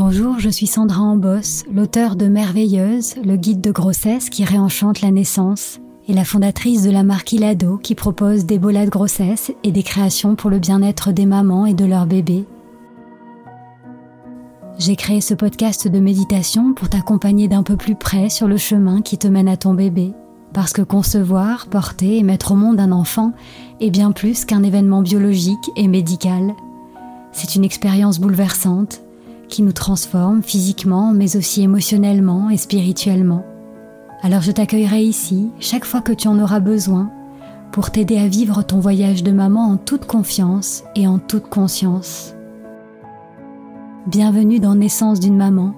Bonjour, je suis Sandra Ambos, l'auteure de Merveilleuse, le guide de grossesse qui réenchante la naissance, et la fondatrice de la marque Ilado qui propose des bolas de grossesse et des créations pour le bien-être des mamans et de leurs bébés. J'ai créé ce podcast de méditation pour t'accompagner d'un peu plus près sur le chemin qui te mène à ton bébé. Parce que concevoir, porter et mettre au monde un enfant est bien plus qu'un événement biologique et médical. C'est une expérience bouleversante qui nous transforme physiquement mais aussi émotionnellement et spirituellement. Alors je t'accueillerai ici chaque fois que tu en auras besoin pour t'aider à vivre ton voyage de maman en toute confiance et en toute conscience. Bienvenue dans Naissance d'une maman,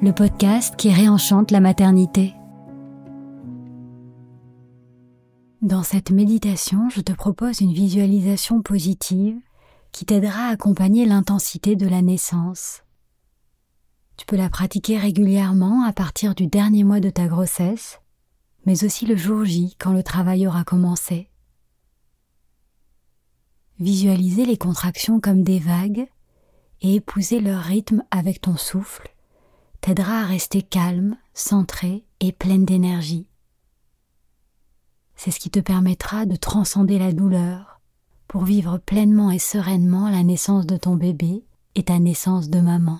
le podcast qui réenchante la maternité. Dans cette méditation, je te propose une visualisation positive qui t'aidera à accompagner l'intensité de la naissance. Tu peux la pratiquer régulièrement à partir du dernier mois de ta grossesse, mais aussi le jour J quand le travail aura commencé. Visualiser les contractions comme des vagues et épouser leur rythme avec ton souffle t'aidera à rester calme, centré et pleine d'énergie. C'est ce qui te permettra de transcender la douleur pour vivre pleinement et sereinement la naissance de ton bébé et ta naissance de maman.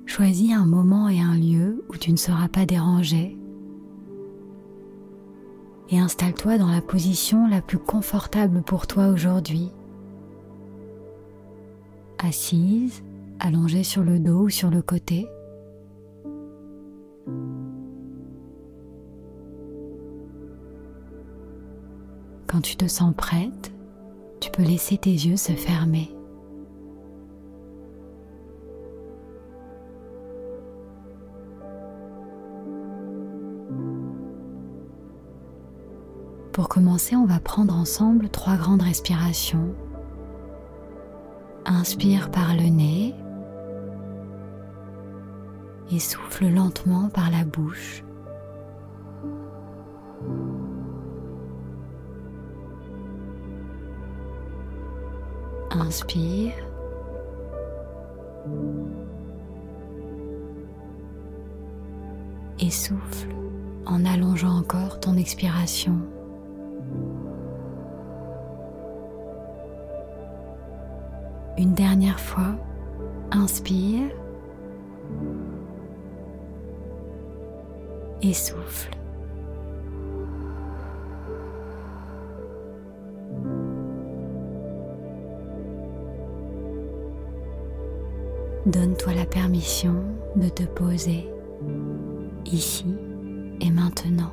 Choisis un moment et un lieu où tu ne seras pas dérangé et installe-toi dans la position la plus confortable pour toi aujourd'hui. Assise, allongée sur le dos ou sur le côté. Quand tu te sens prête, tu peux laisser tes yeux se fermer. Pour commencer, on va prendre ensemble 3 grandes respirations. Inspire par le nez et souffle lentement par la bouche. Inspire et souffle en allongeant encore ton expiration. Une dernière fois, inspire et souffle. Donne-toi la permission de te poser ici et maintenant.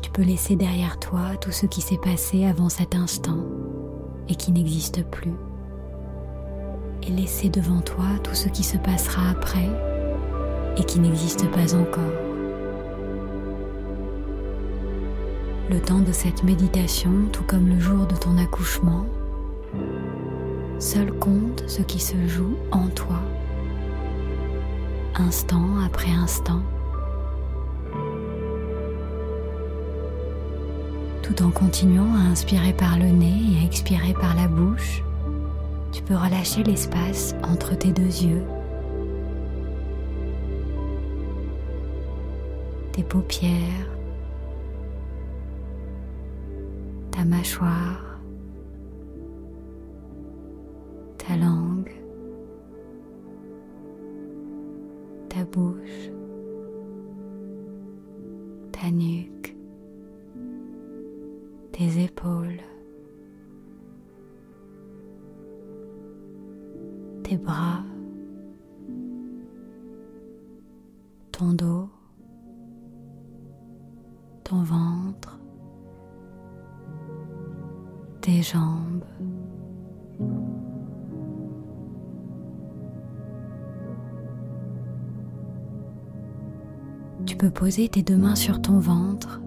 Tu peux laisser derrière toi tout ce qui s'est passé avant cet instant et qui n'existe plus, et laisser devant toi tout ce qui se passera après et qui n'existe pas encore. Le temps de cette méditation, tout comme le jour de ton accouchement, seul compte ce qui se joue en toi, instant après instant, tout en continuant à inspirer par le nez et à expirer par la bouche. Tu peux relâcher l'espace entre tes 2 yeux, tes paupières, ta mâchoire, ta langue, ta bouche, ta nuque, tes épaules, tes bras, ton dos, ton ventre, tes jambes, tu peux poser tes 2 mains sur ton ventre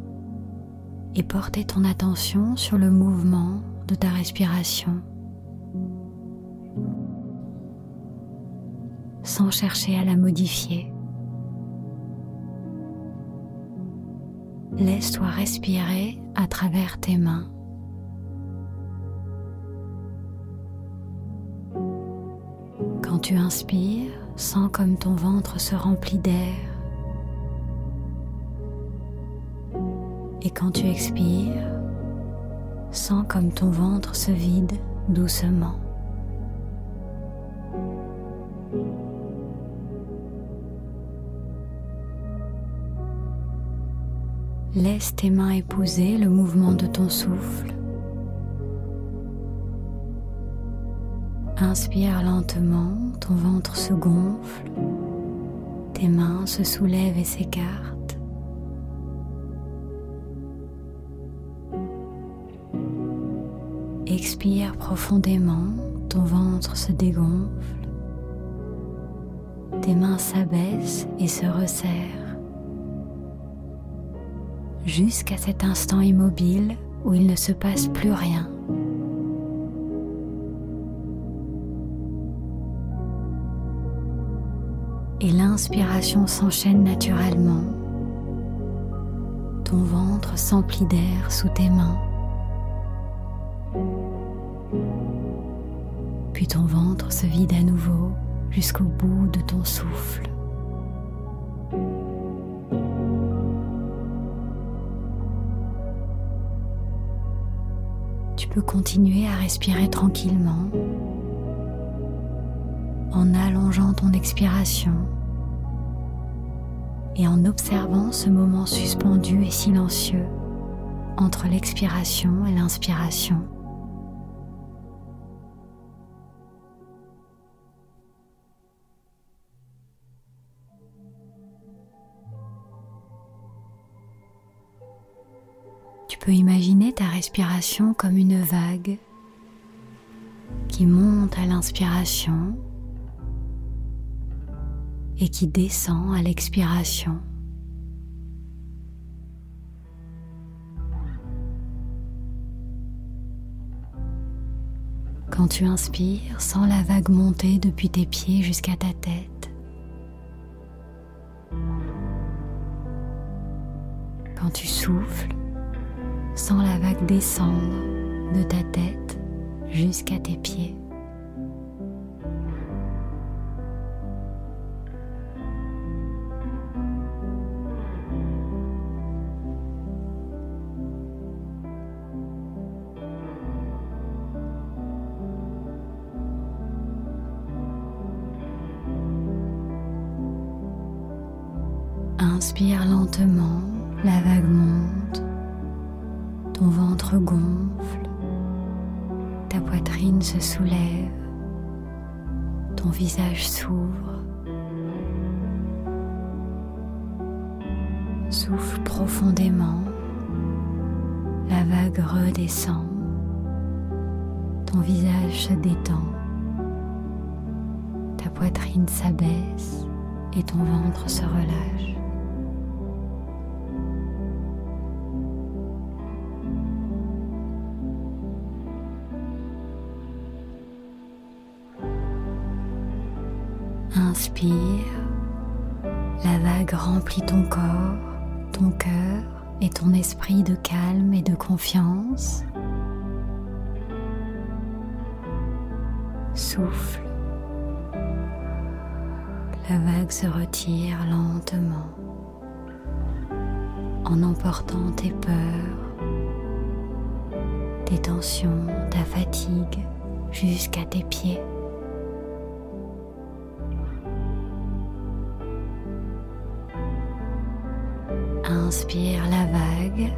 et porter ton attention sur le mouvement de ta respiration, sans chercher à la modifier. Laisse-toi respirer à travers tes mains. Quand tu inspires, sens comme ton ventre se remplit d'air. Et quand tu expires, sens comme ton ventre se vide doucement. Laisse tes mains épouser le mouvement de ton souffle. Inspire lentement, ton ventre se gonfle, tes mains se soulèvent et s'écartent. Expire profondément, ton ventre se dégonfle, tes mains s'abaissent et se resserrent, jusqu'à cet instant immobile où il ne se passe plus rien. Et l'inspiration s'enchaîne naturellement. Ton ventre s'emplit d'air sous tes mains. Puis ton ventre se vide à nouveau jusqu'au bout de ton souffle. Tu peux continuer à respirer tranquillement en allongeant ton expiration et en observant ce moment suspendu et silencieux entre l'expiration et l'inspiration. Tu peux imaginer ta respiration comme une vague qui monte à l'inspiration et qui descend à l'expiration. Quand tu inspires, sens la vague monter depuis tes pieds jusqu'à ta tête. Quand tu souffles, sens la vague descendre de ta tête jusqu'à tes pieds. Inspire lentement, la vague monte, ton ventre gonfle, ta poitrine se soulève, ton visage s'ouvre. Souffle profondément, la vague redescend, ton visage se détend, ta poitrine s'abaisse et ton ventre se relâche. Inspire, la vague remplit ton corps, ton cœur et ton esprit de calme et de confiance. Souffle, la vague se retire lentement en emportant tes peurs, tes tensions, ta fatigue jusqu'à tes pieds. Inspire la vague,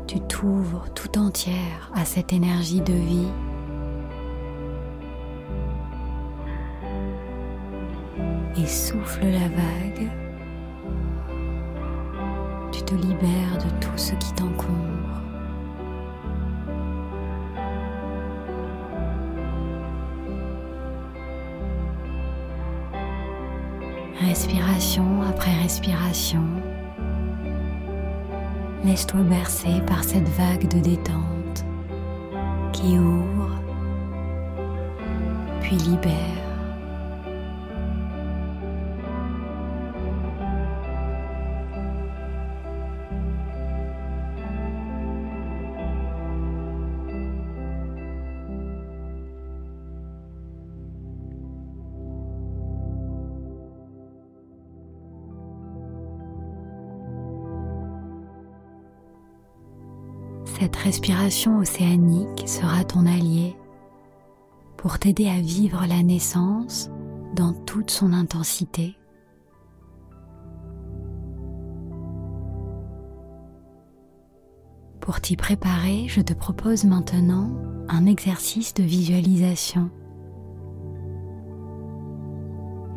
tu t'ouvres tout entière à cette énergie de vie. Et souffle la vague, tu te libères de tout ce qui t'encombre. Respiration après respiration, laisse-toi bercer par cette vague de détente qui ouvre, puis libère. cette respiration océanique sera ton allié pour t'aider à vivre la naissance dans toute son intensité. Pour t'y préparer, je te propose maintenant un exercice de visualisation.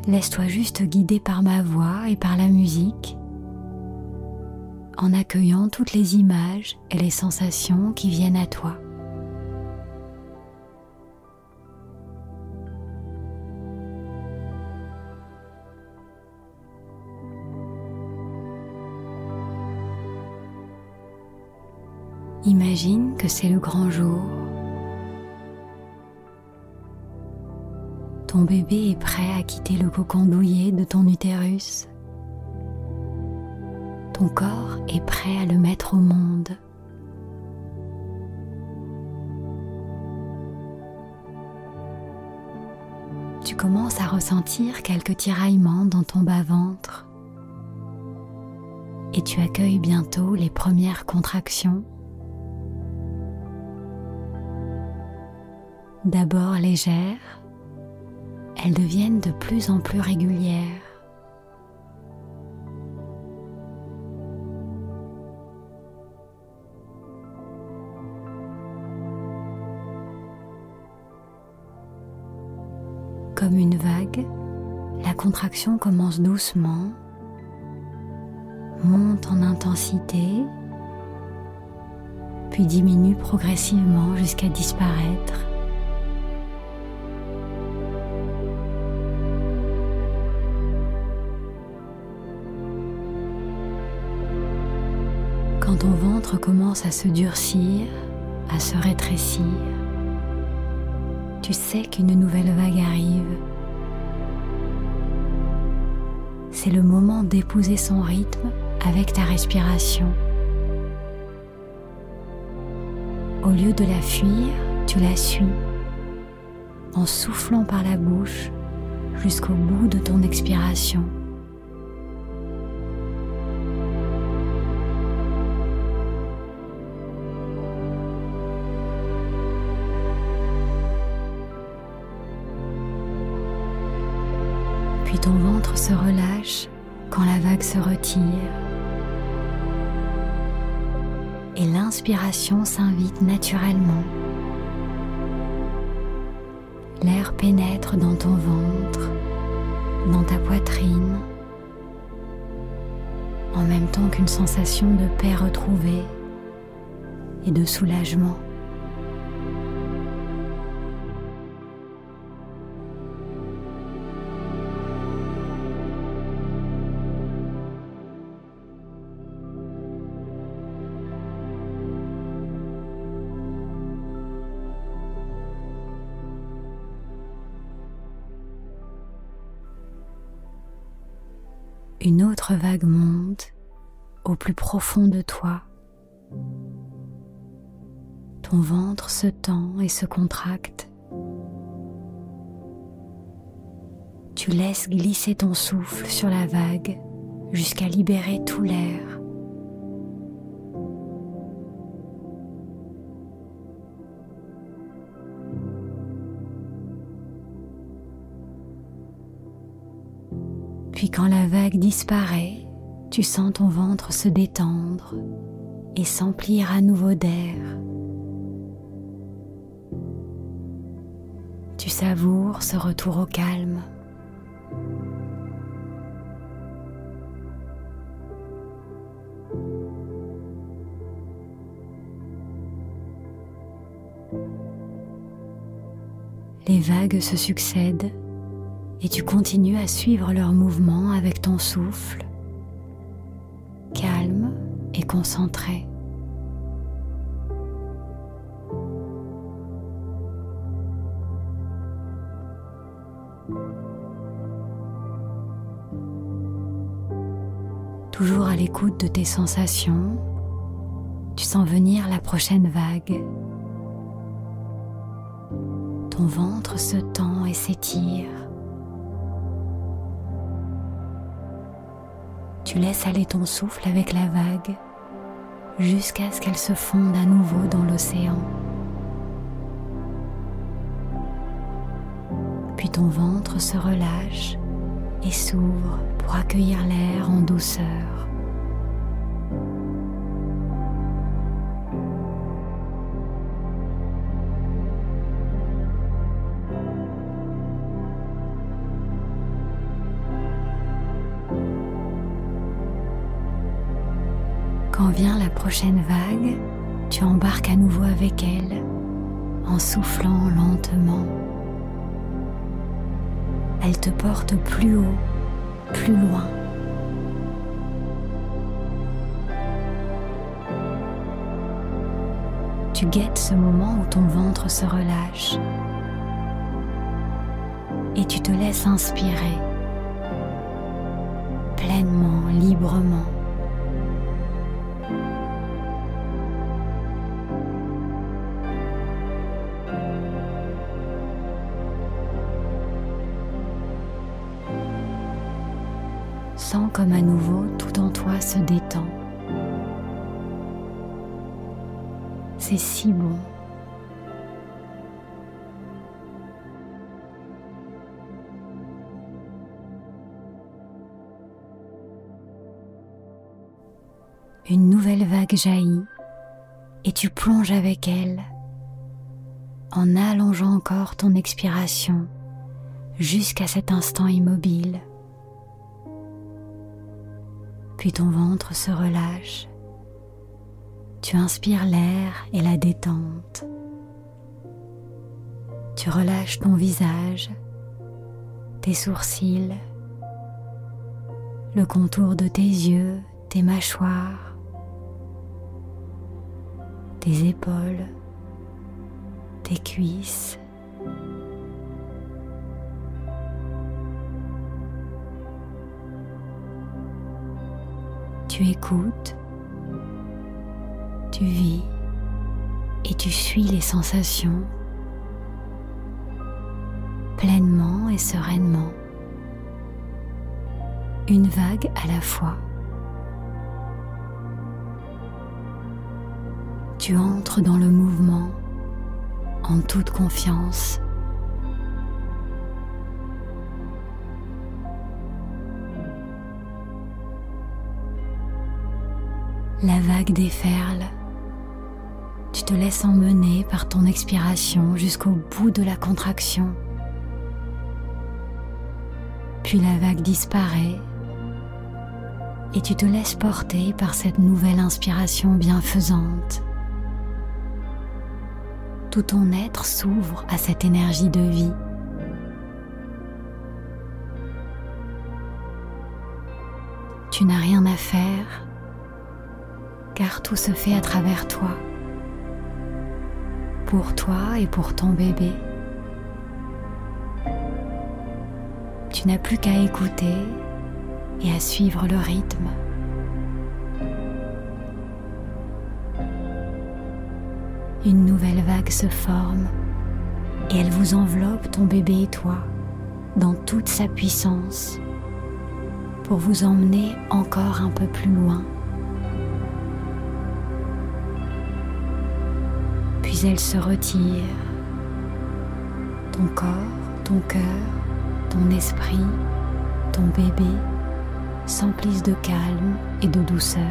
Laisse-toi juste guider par ma voix et par la musique, en accueillant toutes les images et les sensations qui viennent à toi. Imagine que c'est le grand jour. Ton bébé est prêt à quitter le cocon douillet de ton utérus. Ton corps est prêt à le mettre au monde. Tu commences à ressentir quelques tiraillements dans ton bas-ventre et tu accueilles bientôt les premières contractions. D'abord légères, elles deviennent de plus en plus régulières. Comme une vague, la contraction commence doucement, monte en intensité, puis diminue progressivement jusqu'à disparaître. Quand ton ventre commence à se durcir, à se rétrécir, tu sais qu'une nouvelle vague arrive. C'est le moment d'épouser son rythme avec ta respiration. Au lieu de la fuir, tu la suis, en soufflant par la bouche jusqu'au bout de ton expiration. Puis ton ventre se relâche quand la vague se retire et l'inspiration s'invite naturellement. L'air pénètre dans ton ventre, dans ta poitrine, en même temps qu'une sensation de paix retrouvée et de soulagement. Une autre vague monte au plus profond de toi. Ton ventre se tend et se contracte. Tu laisses glisser ton souffle sur la vague jusqu'à libérer tout l'air. Puis quand la vague disparaît, tu sens ton ventre se détendre et s'emplir à nouveau d'air. Tu savoures ce retour au calme. Les vagues se succèdent et tu continues à suivre leurs mouvements avec ton souffle, calme et concentré. Toujours à l'écoute de tes sensations, tu sens venir la prochaine vague. Ton ventre se tend et s'étire. Tu laisses aller ton souffle avec la vague jusqu'à ce qu'elle se fonde à nouveau dans l'océan. Puis ton ventre se relâche et s'ouvre pour accueillir l'air en douceur. Quand vient la prochaine vague, tu embarques à nouveau avec elle, en soufflant lentement. Elle te porte plus haut, plus loin. Tu guettes ce moment où ton ventre se relâche et tu te laisses inspirer pleinement, librement. Sens comme à nouveau tout en toi se détend. C'est si bon. Une nouvelle vague jaillit et tu plonges avec elle en allongeant encore ton expiration jusqu'à cet instant immobile. Puis ton ventre se relâche. Tu inspires l'air et la détente. Tu relâches ton visage, tes sourcils, le contour de tes yeux, tes mâchoires, tes épaules, tes cuisses. Tu écoutes, tu vis et tu suis les sensations pleinement et sereinement, une vague à la fois. Tu entres dans le mouvement en toute confiance. La vague déferle. Tu te laisses emmener par ton expiration jusqu'au bout de la contraction. Puis la vague disparaît et tu te laisses porter par cette nouvelle inspiration bienfaisante. Tout ton être s'ouvre à cette énergie de vie. Tu n'as rien à faire, car tout se fait à travers toi, pour toi et pour ton bébé. Tu n'as plus qu'à écouter et à suivre le rythme. Une nouvelle vague se forme et elle vous enveloppe, ton bébé et toi, dans toute sa puissance pour vous emmener encore un peu plus loin. Puis elle se retire. Ton corps, ton cœur, ton esprit, ton bébé s'emplissent de calme et de douceur.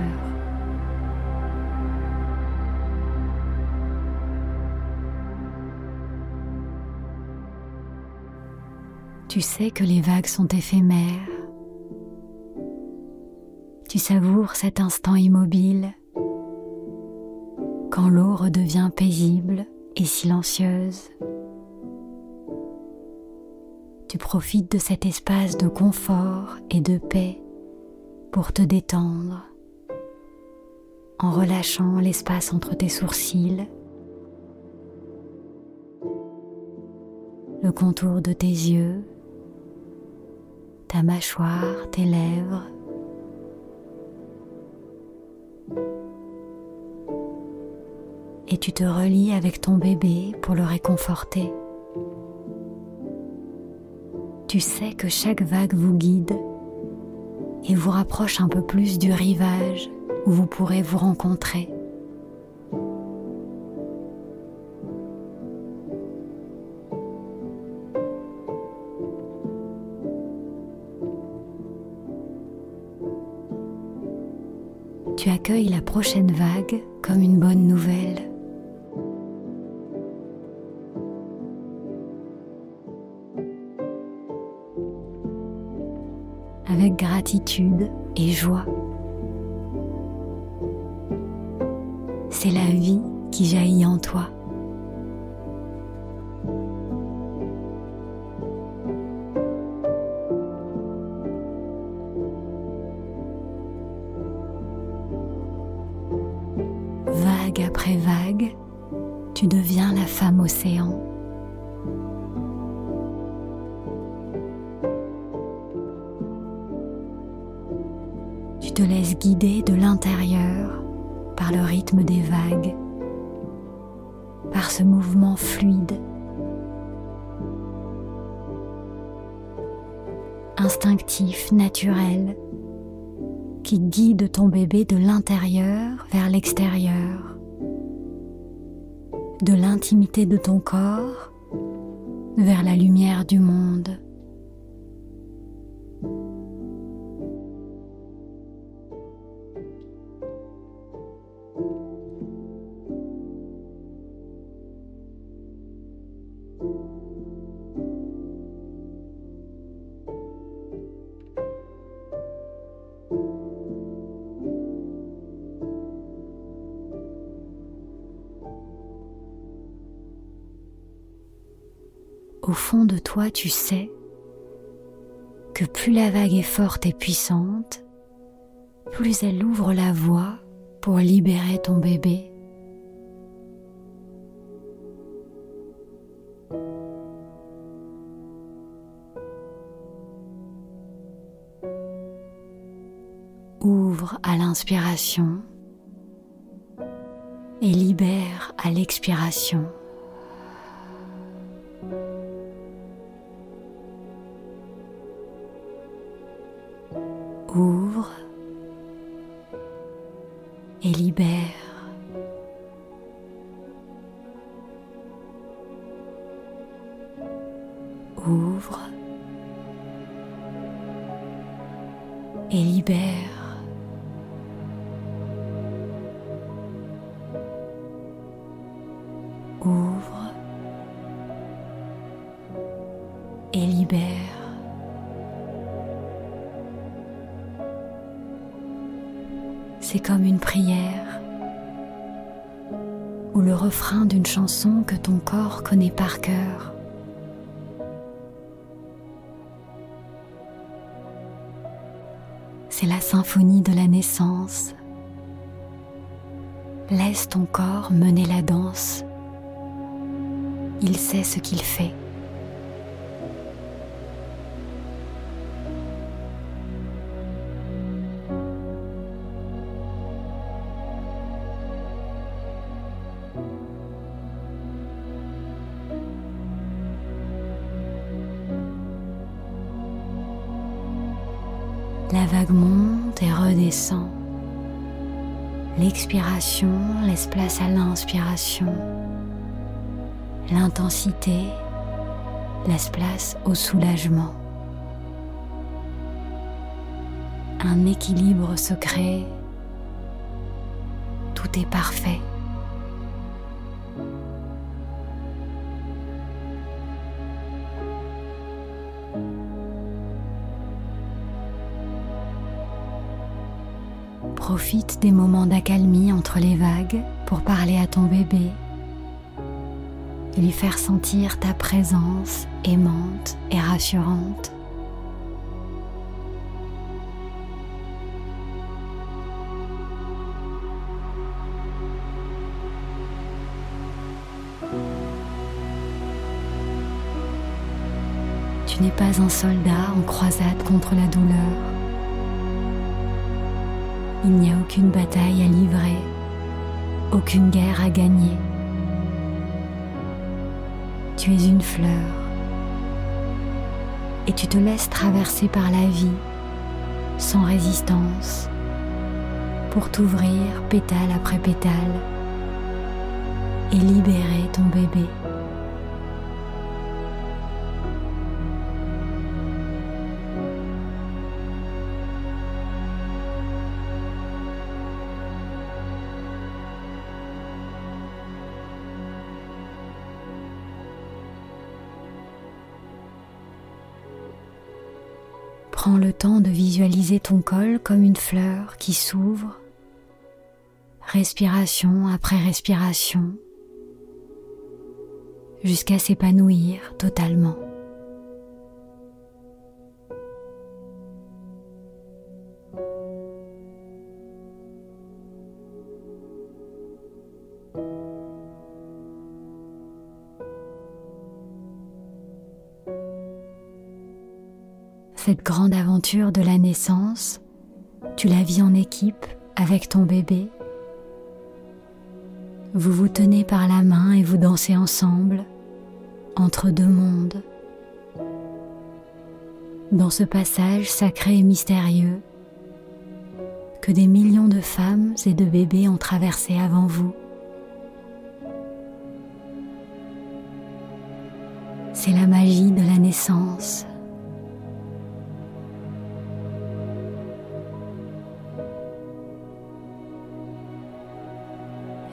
Tu sais que les vagues sont éphémères. Tu savoures cet instant immobile quand l'eau redevient paisible et silencieuse. Tu profites de cet espace de confort et de paix pour te détendre en relâchant l'espace entre tes sourcils, le contour de tes yeux, ta mâchoire, tes lèvres. Et tu te relies avec ton bébé pour le réconforter. Tu sais que chaque vague vous guide et vous rapproche un peu plus du rivage où vous pourrez vous rencontrer. tu accueilles la prochaine vague comme une bonne nouvelle. Avec gratitude et joie. C'est la vie qui jaillit en toi. Vague après vague, tu deviens la femme océan. Tu te laisses guider de l'intérieur par le rythme des vagues, par ce mouvement fluide, instinctif, naturel, qui guide ton bébé de l'intérieur vers l'extérieur, de l'intimité de ton corps vers la lumière du monde. Au fond de toi, tu sais que plus la vague est forte et puissante, plus elle ouvre la voie pour libérer ton bébé. Ouvre à l'inspiration et libère à l'expiration. Ouvre et libère. Ouvre et libère. Ouvre et libère. C'est comme une prière ou le refrain d'une chanson que ton corps connaît par cœur. C'est la symphonie de la naissance. Laisse ton corps mener la danse. Il sait ce qu'il fait. La vague monte et redescend. L'expiration laisse place à l'inspiration. L'intensité laisse place au soulagement. Un équilibre se crée. Tout est parfait. Profite des moments d'accalmie entre les vagues pour parler à ton bébé et lui faire sentir ta présence aimante et rassurante. Tu n'es pas un soldat en croisade contre la douleur. Il n'y a aucune bataille à livrer, aucune guerre à gagner. Tu es une fleur et tu te laisses traverser par la vie sans résistance pour t'ouvrir pétale après pétale et libérer ton bébé. Prends le temps de visualiser ton col comme une fleur qui s'ouvre, respiration après respiration, jusqu'à s'épanouir totalement. Cette grande aventure de la naissance, tu la vis en équipe avec ton bébé. Vous vous tenez par la main et vous dansez ensemble, entre deux mondes. Dans ce passage sacré et mystérieux, que des millions de femmes et de bébés ont traversé avant vous. C'est la magie de la naissance.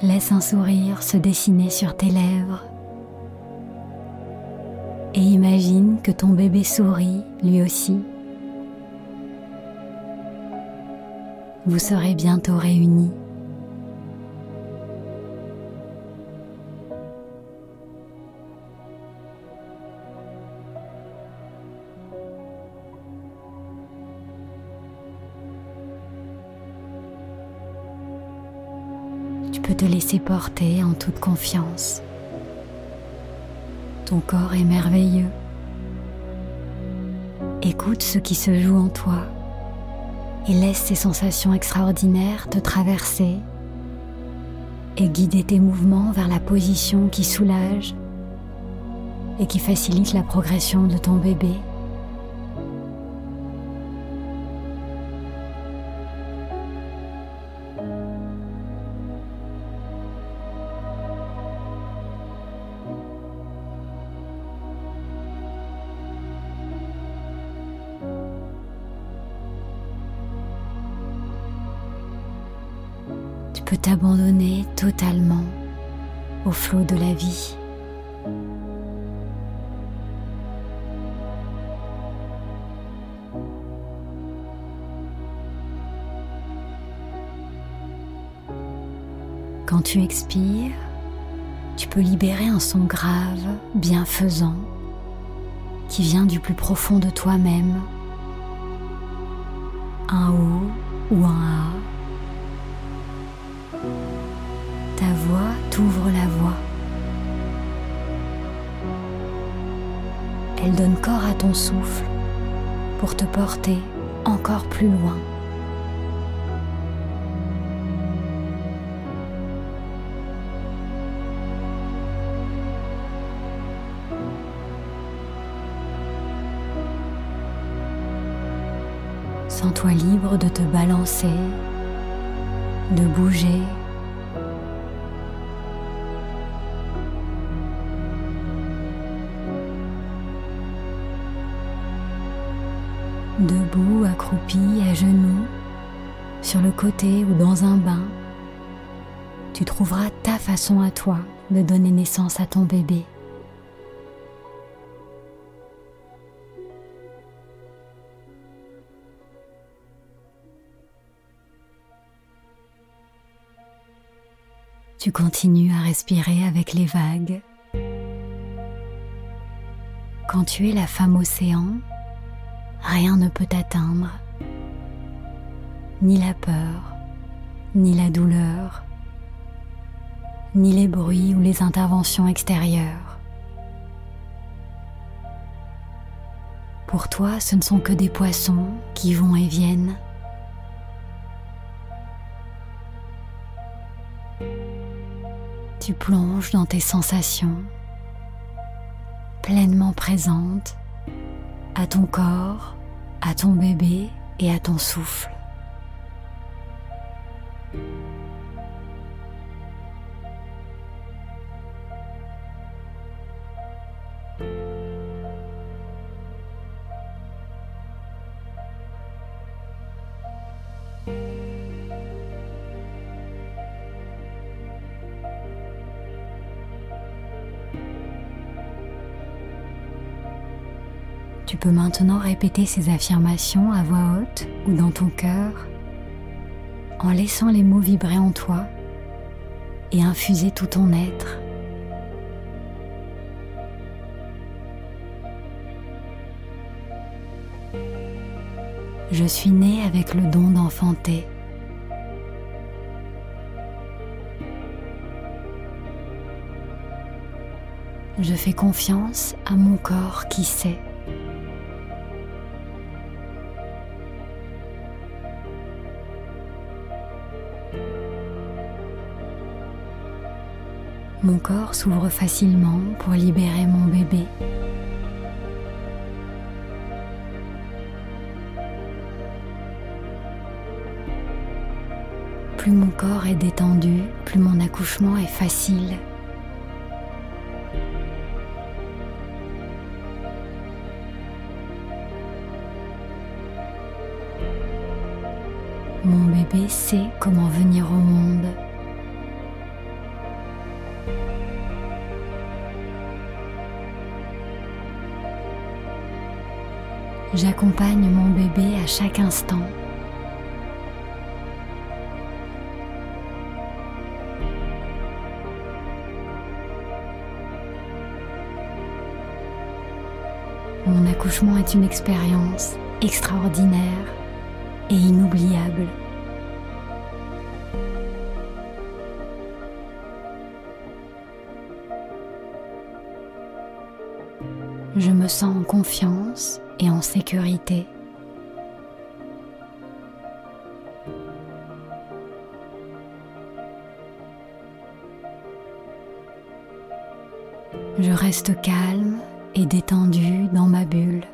Laisse un sourire se dessiner sur tes lèvres et imagine que ton bébé sourit lui aussi. Vous serez bientôt réunis. Tu peux te laisser porter en toute confiance. Ton corps est merveilleux. Écoute ce qui se joue en toi et laisse ces sensations extraordinaires te traverser et guider tes mouvements vers la position qui soulage et qui facilite la progression de ton bébé. Tu peux t'abandonner totalement au flot de la vie. Quand tu expires, tu peux libérer un son grave, bienfaisant, qui vient du plus profond de toi-même. Un O ou un A. Ta voix t'ouvre la voie. Elle donne corps à ton souffle pour te porter encore plus loin. Sens-toi libre de te balancer, de bouger. Debout, accroupi, à genoux, sur le côté ou dans un bain, tu trouveras ta façon à toi de donner naissance à ton bébé. Tu continues à respirer avec les vagues. Quand tu es la femme océan, rien ne peut t'atteindre, ni la peur, ni la douleur, ni les bruits ou les interventions extérieures. Pour toi, ce ne sont que des poissons qui vont et viennent. Tu plonges dans tes sensations, pleinement présente à ton corps, à ton bébé et à ton souffle. Tu Tu peux maintenant répéter ces affirmations à voix haute ou dans ton cœur en laissant les mots vibrer en toi et infuser tout ton être. Je suis née avec le don d'enfanter. Je fais confiance à mon corps qui sait. Mon corps s'ouvre facilement pour libérer mon bébé. Plus mon corps est détendu, plus mon accouchement est facile. Mon bébé sait comment venir au monde. J'accompagne mon bébé à chaque instant. Mon accouchement est une expérience extraordinaire et inoubliable. Je me sens en confiance et en sécurité. Je reste calme et détendu dans ma bulle.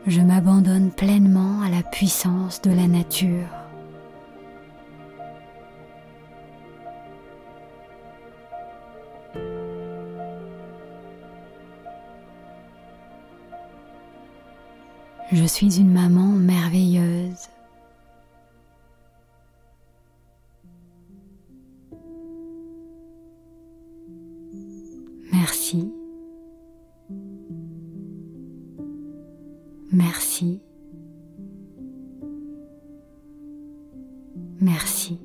Je m'abandonne pleinement à la puissance de la nature. Je suis une maman merveilleuse. Merci. Merci. Merci.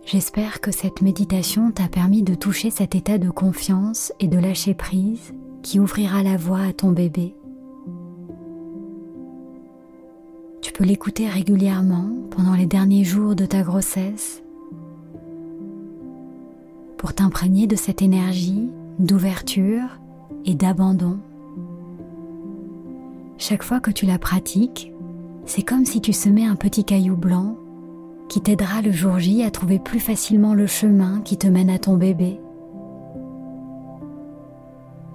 J'espère que cette méditation t'a permis de toucher cet état de confiance et de lâcher prise qui ouvrira la voie à ton bébé. Tu peux l'écouter régulièrement pendant les derniers jours de ta grossesse pour t'imprégner de cette énergie d'ouverture et d'abandon. Chaque fois que tu la pratiques, c'est comme si tu semais un petit caillou blanc qui t'aidera le jour J à trouver plus facilement le chemin qui te mène à ton bébé.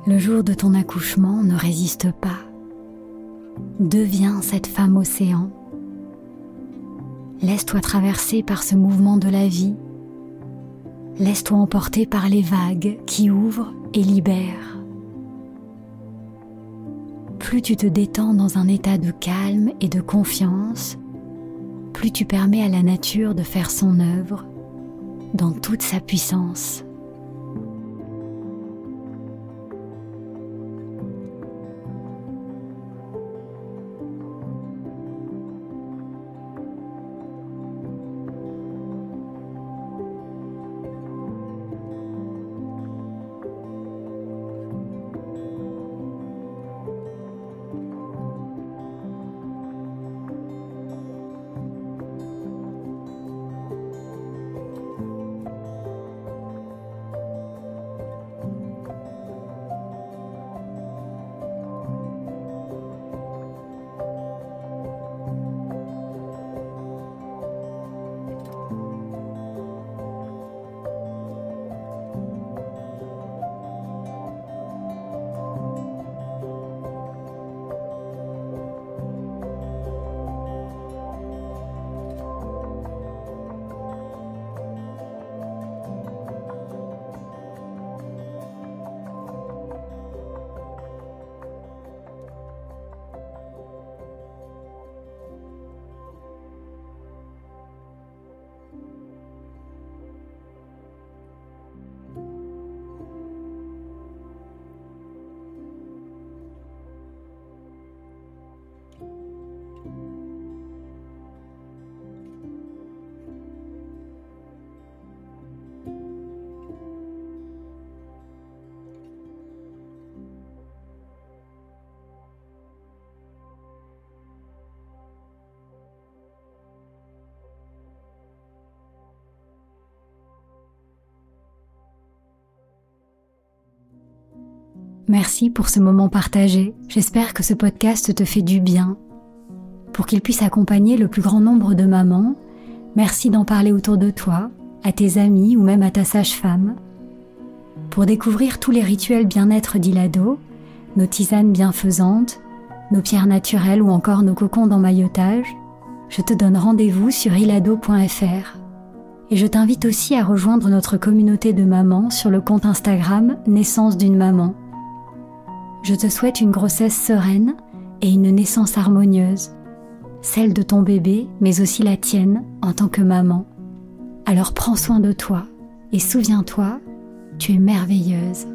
Le jour de ton accouchement, ne résiste pas. Deviens cette femme océan. Laisse-toi traverser par ce mouvement de la vie. Laisse-toi emporter par les vagues qui ouvrent et libèrent. Plus tu te détends dans un état de calme et de confiance, plus tu permets à la nature de faire son œuvre dans toute sa puissance. Merci pour ce moment partagé. J'espère que ce podcast te fait du bien. Pour qu'il puisse accompagner le plus grand nombre de mamans, merci d'en parler autour de toi, à tes amis ou même à ta sage-femme. Pour découvrir tous les rituels bien-être d'Ilado, nos tisanes bienfaisantes, nos pierres naturelles ou encore nos cocons d'emmaillotage, je te donne rendez-vous sur ilado.fr. Et je t'invite aussi à rejoindre notre communauté de mamans sur le compte Instagram Naissance d'une maman. Je te souhaite une grossesse sereine et une naissance harmonieuse, celle de ton bébé, mais aussi la tienne en tant que maman. Alors prends soin de toi et souviens-toi, tu es merveilleuse.